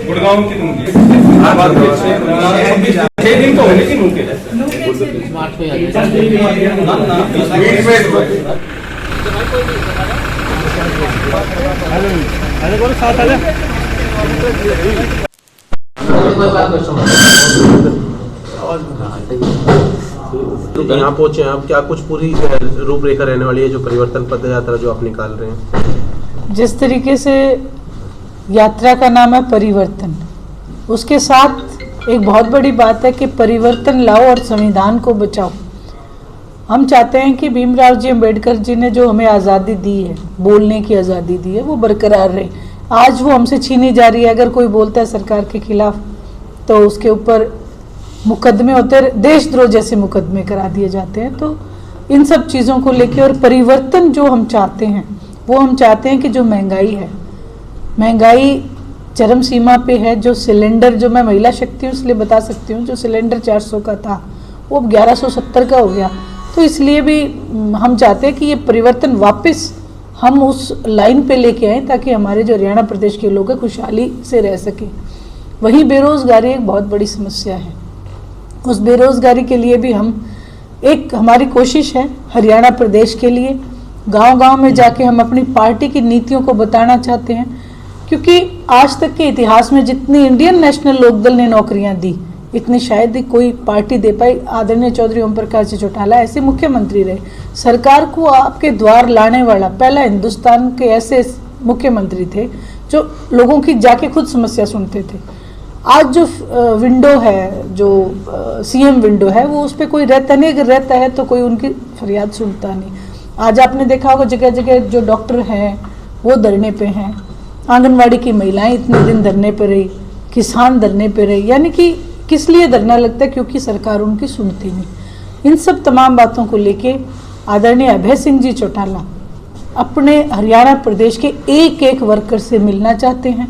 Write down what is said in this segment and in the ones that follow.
गुड़गांव की दूंगी 6 दिन तो होने की नूके यहाँ पहुंचे हैं आप, क्या कुछ पूरी रूपरेखा रहने वाली है जो परिवर्तन पद यात्रा जो आप निकाल रहे हैं? जिस तरीके से यात्रा का नाम है परिवर्तन, उसके साथ एक बहुत बड़ी बात है कि परिवर्तन लाओ और संविधान को बचाओ। हम चाहते हैं कि भीमराव जी अम्बेडकर जी ने जो हमें आज़ादी दी है, बोलने की आज़ादी दी है, वो बरकरार रहे। आज वो हमसे छीनी जा रही है। अगर कोई बोलता है सरकार के खिलाफ तो उसके ऊपर मुकदमे होते हैं, देशद्रोह जैसे मुकदमे करा दिए जाते हैं। तो इन सब चीज़ों को लेकर और परिवर्तन जो हम चाहते हैं, वो हम चाहते हैं कि जो महंगाई है, महंगाई चरम सीमा पे है। जो सिलेंडर, जो मैं महिला शक्ति हूँ इसलिए बता सकती हूँ, जो सिलेंडर 400 का था वो अब 1170 का हो गया। तो इसलिए भी हम चाहते हैं कि ये परिवर्तन वापस हम उस लाइन पे लेके आएँ ताकि हमारे जो हरियाणा प्रदेश के लोग हैं खुशहाली से रह सकें। वहीं बेरोज़गारी एक बहुत बड़ी समस्या है। उस बेरोज़गारी के लिए भी हमारी कोशिश है हरियाणा प्रदेश के लिए, गांव-गांव में जाके हम अपनी पार्टी की नीतियों को बताना चाहते हैं। क्योंकि आज तक के इतिहास में जितनी इंडियन नेशनल लोकदल ने नौकरियां दी, इतनी शायद ही कोई पार्टी दे पाई। आदरणीय चौधरी ओम प्रकाश जी चौटाला ऐसे मुख्यमंत्री रहे, सरकार को आपके द्वार लाने वाला पहला हिंदुस्तान के ऐसे मुख्यमंत्री थे जो लोगों की जाके खुद समस्या सुनते थे। आज जो विंडो है, जो सीएम विंडो है, वो उस पर कोई रहता नहीं। अगर रहता है तो कोई उनकी फरियाद सुनता नहीं। आज आपने देखा होगा जगह जगह जो डॉक्टर हैं वो धरने पे हैं, आंगनवाड़ी की महिलाएं इतने दिन धरने पे रही, किसान धरने पे रही। यानी कि किस लिए धरना लगता है? क्योंकि सरकार उनकी सुनती नहीं। इन सब तमाम बातों को लेके आदरणीय अभय सिंह जी चौटाला अपने हरियाणा प्रदेश के एक एक वर्कर से मिलना चाहते हैं,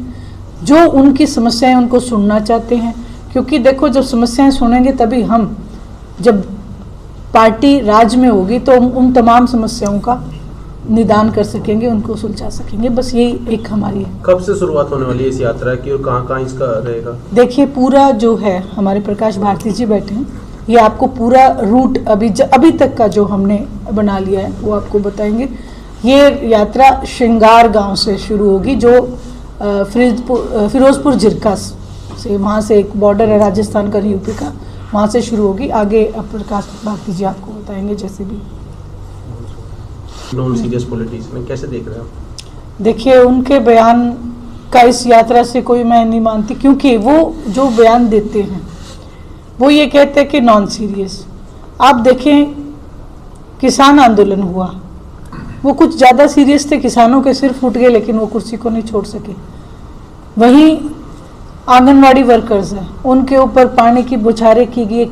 जो उनकी समस्याएं उनको सुनना चाहते हैं। क्योंकि देखो, जब समस्याएं सुनेंगे तभी हम, जब पार्टी राज में होगी तो हम उन तमाम समस्याओं का निदान कर सकेंगे, उनको सुलझा सकेंगे। बस यही एक हमारी है। कब से शुरुआत होने वाली है इस यात्रा की और कहाँ इसका रहेगा? देखिए, पूरा जो है हमारे प्रकाश भारती जी बैठे हैं, ये आपको पूरा रूट अभी तक का जो हमने बना लिया है वो आपको बताएंगे। ये यात्रा श्रृंगार गांव से शुरू होगी, जो फिरोजपुर जिरका से, वहाँ से एक बॉर्डर है राजस्थान का, यूपी का, वहाँ से शुरू होगी। आगे प्रकाश भारती जी आपको बताएंगे। जैसे भी नॉन सीरियस पॉलिटिक्स में कैसे देख रहे हो? देखिए, उनके बयान का इस यात्रा से कोई मैं नहीं मानती, क्योंकि वो जो बयान देते हैं वो ये कहते हैं कि नॉन सीरियस। आप देखें, किसान आंदोलन हुआ, वो कुछ ज़्यादा सीरियस थे, किसानों के सिर फूट गए लेकिन वो कुर्सी को नहीं छोड़ सके। वहीं आंगनवाड़ी वर्कर्स हैं, उनके ऊपर पानी की बौछारें की गई,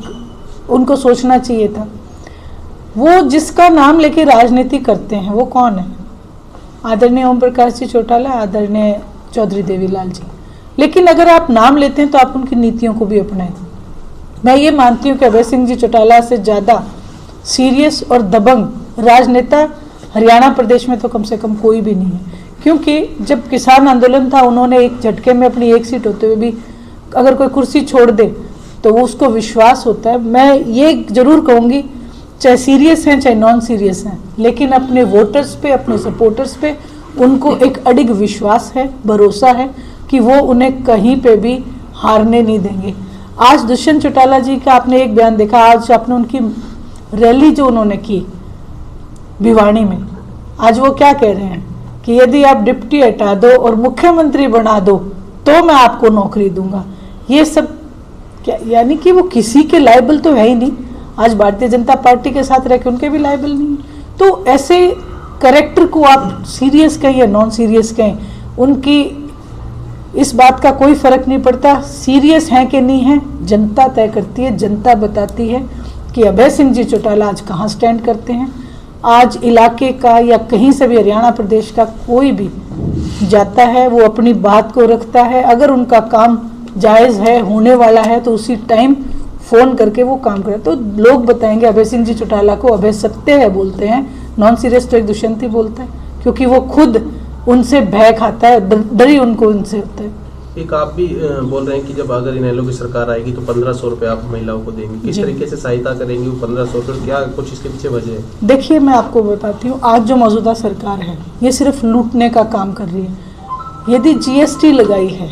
उनको सोचना चाहिए था। वो जिसका नाम लेके राजनीति करते हैं वो कौन है? आदरणीय ओम प्रकाश जी चौटाला, आदरणीय चौधरी देवीलाल जी। लेकिन अगर आप नाम लेते हैं तो आप उनकी नीतियों को भी अपनाएं। मैं ये मानती हूँ कि अभय सिंह जी चौटाला से ज़्यादा सीरियस और दबंग राजनेता हरियाणा प्रदेश में तो कम से कम कोई भी नहीं है। क्योंकि जब किसान आंदोलन था, उन्होंने एक झटके में अपनी एक सीट होते हुए भी अगर कोई कुर्सी छोड़ दे तो वो उसको विश्वास होता है। मैं ये जरूर कहूँगी, चाहे सीरियस हैं चाहे नॉन सीरियस हैं, लेकिन अपने वोटर्स पे, अपने सपोर्टर्स पे उनको एक अडिग विश्वास है, भरोसा है कि वो उन्हें कहीं पे भी हारने नहीं देंगे। आज दुष्यंत चौटाला जी का आपने एक बयान देखा, आज आपने उनकी रैली जो उन्होंने की भिवानी में, आज वो क्या कह रहे हैं कि यदि आप डिप्टी हटा दो और मुख्यमंत्री बना दो तो मैं आपको नौकरी दूंगा। ये सब क्या, यानी कि वो किसी के लायबल तो है ही नहीं। आज भारतीय जनता पार्टी के साथ रह के उनके भी लायबल नहीं। तो ऐसे करेक्टर को आप सीरियस कहें या नॉन सीरियस कहें, उनकी इस बात का कोई फर्क नहीं पड़ता। सीरियस हैं कि नहीं है जनता तय करती है, जनता बताती है कि अभय सिंह जी चौटाला आज कहाँ स्टैंड करते हैं। आज इलाके का या कहीं से भी हरियाणा प्रदेश का कोई भी जाता है, वो अपनी बात को रखता है। अगर उनका काम जायज़ है, होने वाला है, तो उसी टाइम फ़ोन करके वो काम करे। तो लोग बताएंगे अभय सिंह जी चौटाला को अभय सत्य है बोलते हैं, नॉन सीरियस तो एक दुष्यंत ही बोलता है, क्योंकि वो खुद उनसे भय खाता है, डर ही उनको उनसे होता है। एक आप भी बोल रहे हैं कि जब अगर इनेलो की सरकार आएगी तो 1500 रुपये आप महिलाओं को देंगे, किस जी। तरीके से सहायता करेंगी वो 1500 रुपये, क्या कुछ इसके पीछे वजह है? देखिए, मैं आपको बताती हूँ, आज जो मौजूदा सरकार है ये सिर्फ लूटने का काम कर रही है। यदि जीएसटी लगाई है,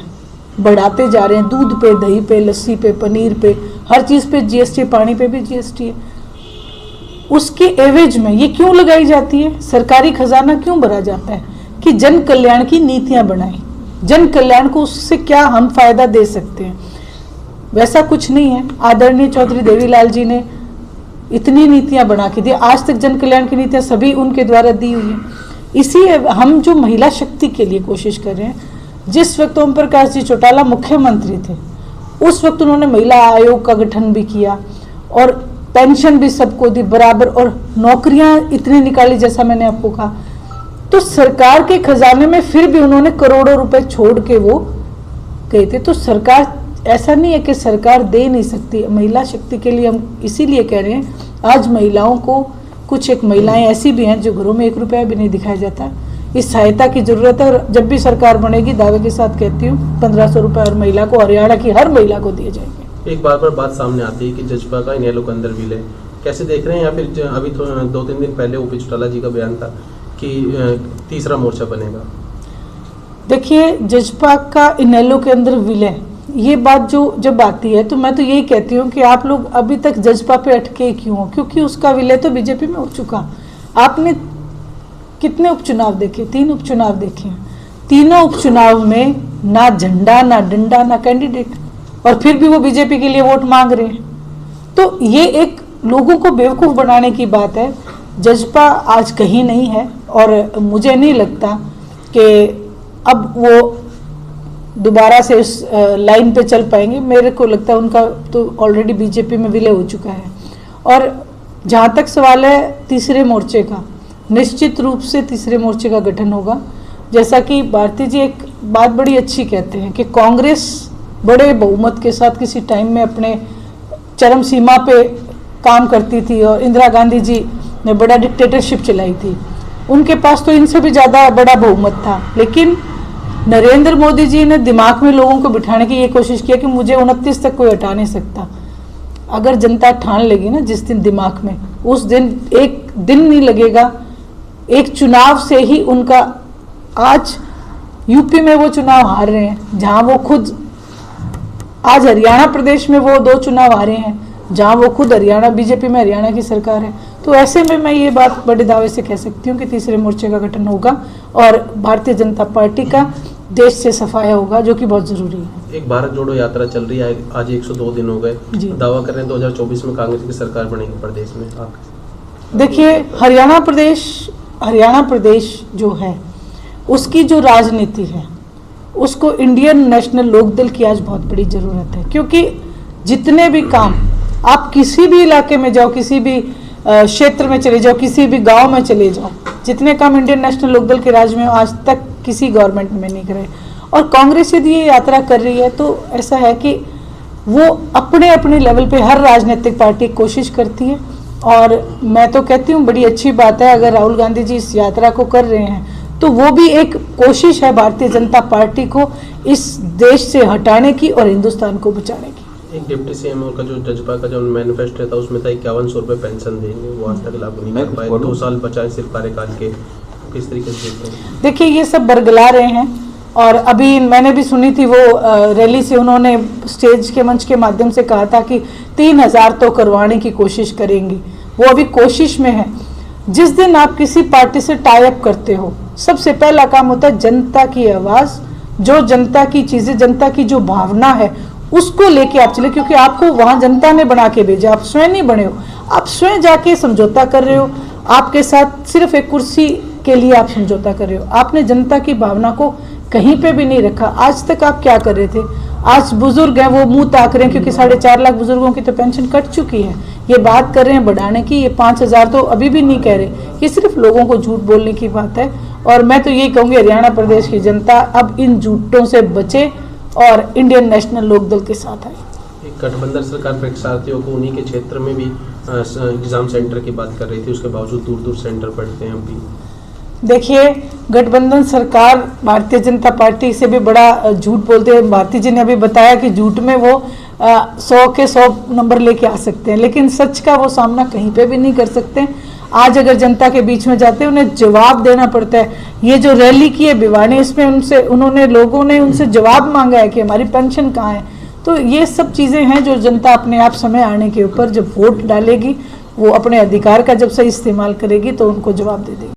बढ़ाते जा रहे हैं, दूध पे, दही पे, लस्सी पे, पनीर पे, हर चीज़ पे जीएसटी, पानी पे भी जीएसटी है, उसके एवज में ये क्यों लगाई जाती है? सरकारी खजाना क्यों भरा जाता है? कि जन कल्याण की नीतियां बनाएं, जन कल्याण को उससे क्या हम फायदा दे सकते हैं। वैसा कुछ नहीं है। आदरणीय चौधरी देवीलाल जी ने इतनी नीतियां बना के दी, आज तक जन कल्याण की नीतियां सभी उनके द्वारा दी हुई हैं। इसी हम जो महिला शक्ति के लिए कोशिश कर रहे हैं, जिस वक्त ओम प्रकाश जी चौटाला मुख्यमंत्री थे उस वक्त उन्होंने महिला आयोग का गठन भी किया और पेंशन भी सबको दी बराबर, और नौकरियां इतनी निकाली जैसा मैंने आपको कहा। तो सरकार के खजाने में फिर भी उन्होंने करोड़ों रुपए छोड़ के वो गए थे। तो सरकार, ऐसा नहीं है कि सरकार दे नहीं सकती। महिला शक्ति के लिए हम इसीलिए कह रहे हैं, आज महिलाओं को, कुछ एक महिलाएं ऐसी भी हैं जो घरों में 1 रुपया भी नहीं दिखाया जाता, इस सहायता की जरूरत है। और जब भी सरकार बनेगी, दावे के साथ कहती हूँ, 1500 रुपये हर महिला को, हरियाणा की हर महिला को दिए जाएंगे। एक बार बात सामने आती है कि जजपा का इनेलो के अंदर विलय कैसे देख रहे हैं, या फिर अभी तो 2-3 दिन पहले ओपी चौटाला जी का बयान था कि तीसरा मोर्चा बनेगा? देखिए, जजपा का इनेलो के अंदर विलय, ये बात जो जब आती है तो मैं तो यही कहती हूँ कि आप लोग अभी तक जजपा पे अटके क्यों हो? क्योंकि उसका विलय तो बीजेपी में हो चुका। आपने कितने उपचुनाव देखे? 3 उपचुनाव देखे हैं। तीनों उपचुनाव में ना झंडा, ना डंडा, ना कैंडिडेट, और फिर भी वो बीजेपी के लिए वोट मांग रहे हैं। तो ये एक लोगों को बेवकूफ़ बनाने की बात है। जजपा आज कहीं नहीं है, और मुझे नहीं लगता कि अब वो दोबारा से इस लाइन पे चल पाएंगे। मेरे को लगता है उनका तो ऑलरेडी बीजेपी में विलय हो चुका है। और जहाँ तक सवाल है तीसरे मोर्चे का, निश्चित रूप से तीसरे मोर्चे का गठन होगा। जैसा कि भारती जी एक बात बड़ी अच्छी कहते हैं कि कांग्रेस बड़े बहुमत के साथ किसी टाइम में अपने चरम सीमा पे काम करती थी, और इंदिरा गांधी जी ने बड़ा डिक्टेटरशिप चलाई थी, उनके पास तो इनसे भी ज़्यादा बड़ा बहुमत था। लेकिन नरेंद्र मोदी जी ने दिमाग में लोगों को बिठाने की ये कोशिश किया कि मुझे 29 तक कोई हटा नहीं सकता। अगर जनता ठान लेगी ना जिस दिन दिमाग में, उस दिन एक दिन नहीं लगेगा, एक चुनाव से ही उनका, आज यूपी में वो चुनाव हार रहे हैं, जहां वो खुद, आज हरियाणा प्रदेश में वो 2 चुनाव हारे हैं, जहां वो खुद हरियाणा, बीजेपी में हरियाणा की सरकार है। तो ऐसे में मैं ये बात बड़े दावे से कह सकती हूँ कि तीसरे मोर्चे का गठन होगा और भारतीय जनता पार्टी का देश से सफाया होगा, जो कि बहुत जरूरी है। एक भारत जोड़ो यात्रा चल रही है, आज 102 दिन हो गए, दावा कर रहे हैं 2024 में कांग्रेस की सरकार बनेगी प्रदेश में। आप देखिए, हरियाणा प्रदेश जो है उसकी जो राजनीति है, उसको इंडियन नेशनल लोकदल की आज बहुत बड़ी ज़रूरत है। क्योंकि जितने भी काम, आप किसी भी इलाके में जाओ, किसी भी क्षेत्र में चले जाओ, किसी भी गांव में चले जाओ, जितने काम इंडियन नेशनल लोकदल के राज में आज तक किसी गवर्नमेंट में नहीं करे। और कांग्रेस यदि ये यात्रा कर रही है तो ऐसा है कि वो अपने अपने लेवल पे हर राजनीतिक पार्टी कोशिश करती है। और मैं तो कहती हूँ बड़ी अच्छी बात है, अगर राहुल गांधी जी इस यात्रा को कर रहे हैं तो वो भी एक कोशिश है भारतीय जनता पार्टी को इस देश से हटाने की और हिंदुस्तान को बचाने की। एक डिप्टी सीएम का जो जजपा का जो मैनिफेस्टो था उसमें था 5100 रुपये पेंशन देंगे, वो आज तक लागू नहीं कर पाए। 2 साल बचाए सिर्फ कार्यकाल के, किस तरीके से देखते हैं? देखिए, ये सब बरगला रहे हैं। और अभी मैंने भी सुनी थी वो रैली से, उन्होंने स्टेज के मंच के माध्यम से कहा था कि 3000 तो करवाने की कोशिश करेंगी। वो अभी कोशिश में है। जिस दिन आप किसी पार्टी से टाई अप करते हो, सबसे पहला काम होता है जनता की आवाज़, जो जनता की चीज़ें, जनता की जो भावना है उसको लेके आप चले। क्योंकि आपको वहाँ जनता ने बना के भेजा, आप स्वयं नहीं बने हो। आप स्वयं जाके समझौता कर रहे हो, आपके साथ सिर्फ एक कुर्सी के लिए आप समझौता कर रहे हो। आपने जनता की भावना को कहीं पे भी नहीं रखा। आज तक आप क्या कर रहे थे? आज बुजुर्ग हैं, वो मुंह ताक रहे हैं क्योंकि 4.5 लाख बुजुर्गों की तो पेंशन कट चुकी है। ये बात कर रहे हैं बढ़ाने की, ये 5000 तो अभी भी नहीं कह रहे। ये सिर्फ लोगों को झूठ बोलने की बात है। और मैं तो यही कहूँगी, हरियाणा प्रदेश की जनता अब इन झूठों से बचे और इंडियन नेशनल लोकदल के साथ आए। एक गठबंधन सरकार परीक्षार्थियों को उन्हीं के क्षेत्र में भी एग्जाम सेंटर की बात कर रही थी, उसके बावजूद दूर दूर सेंटर पड़ते हैं अभी। देखिए, गठबंधन सरकार भारतीय जनता पार्टी से भी बड़ा झूठ बोलते हैं। भारती जी ने अभी बताया कि झूठ में वो 100 के 100 नंबर लेके आ सकते हैं, लेकिन सच का वो सामना कहीं पे भी नहीं कर सकते। आज अगर जनता के बीच में जाते हैं, उन्हें जवाब देना पड़ता है। ये जो रैली की है भिवानी, इसमें लोगों ने उनसे जवाब मांगा है कि हमारी पेंशन कहाँ है। तो ये सब चीज़ें हैं जो जनता अपने आप समय आने के ऊपर जब वोट डालेगी, वो अपने अधिकार का जब सही इस्तेमाल करेगी तो उनको जवाब दे देगी।